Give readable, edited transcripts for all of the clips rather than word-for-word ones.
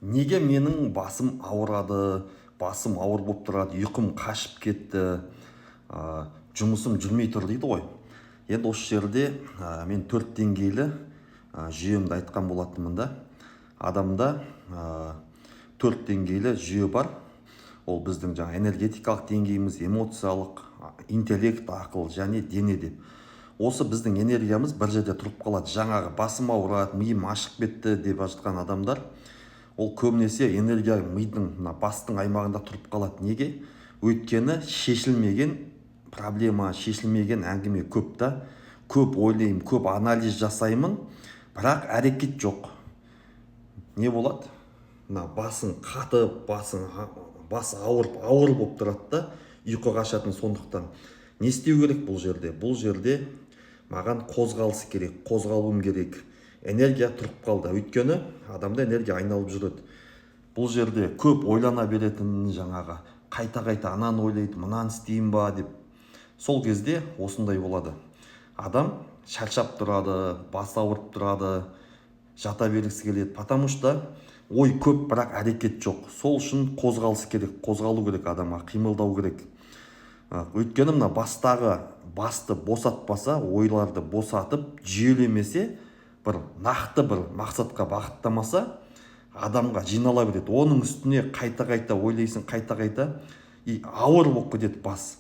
Неге менің басым ауырады, басым ауыр болып тұрады, ұйқым қашып кетті, жұмысым жүрмей тұр дейді ғой. Енді осы жерде мен 4 деңгейлі жүйемді айтқан болатынмын да. Адамда 4 деңгейлі жүйе бар. Ол біздің жаңа энергетикалық деңгейіміз, эмоциялық, интеллект, ақыл және дене деп. Осы біздің энергиямыз бір жерде тұрып қалады. Жаңағы басым ауырады, миым ашып кетті деп жатқан адамдар, ол көбінесе энергия мидың бастың аймағында тұрып қалады. Неге? Өйткені шешілмеген проблема, шешілмеген әңгіме көп та. Көп ойлаймын, көп анализ жасаймын, бірақ әрекет жоқ. Не болады? Басың қатып, басы ауыр болып тұрады да, ұйқы қашатын. Сондықтан не істеу керек бұл жерде? Бұл жерде маған қозғалыс керек, қозғалуым керек. Энергия тұрып қалды. Өйткені адамда энергия айналып жүреді. Бұл жерде көп ойлана беретін, жаңағы қайта ананы ойлайды, мынаны істейін ба деп. Сол кезде осындай болады. Адам шаршап тұрады, бас ауырып тұрады, жата бергісі келеді. Потому что ой көп, бірақ әрекет жоқ. Сол үшін қозғалыс керек, қозғалу керек адамға, қимылдау керек. Өйткені басты босатпаса, ойларды босатып, жүйелемесе, нақты бір мақсатқа бағыттамаса, адамға жинала береді. Оның үстіне қайта ойлайсың, қайта ауыр болып кетеді бас.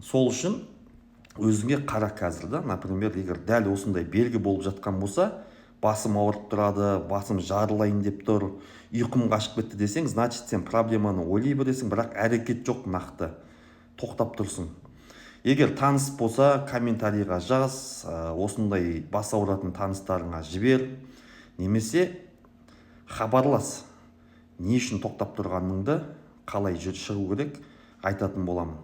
Сол үшін өзіңе қара қазір да, например, егер дәл осындай белгі болып жатқан болса, басым ауырып тұрады, басым жарылайын деп тұр, ұйқым қашып кетті десең, значит сен проблеманы ойлай бересің, бірақ әрекет жоқ, нақты тоқтап тұрсың. Егер таныс болса, комментарийға жаз, осындай бас ауыратын таныстарыңа жібер, немесе хабарлас. Не үшін тоқтап тұрғаныңды, қалай шығу керек, айтатын боламын.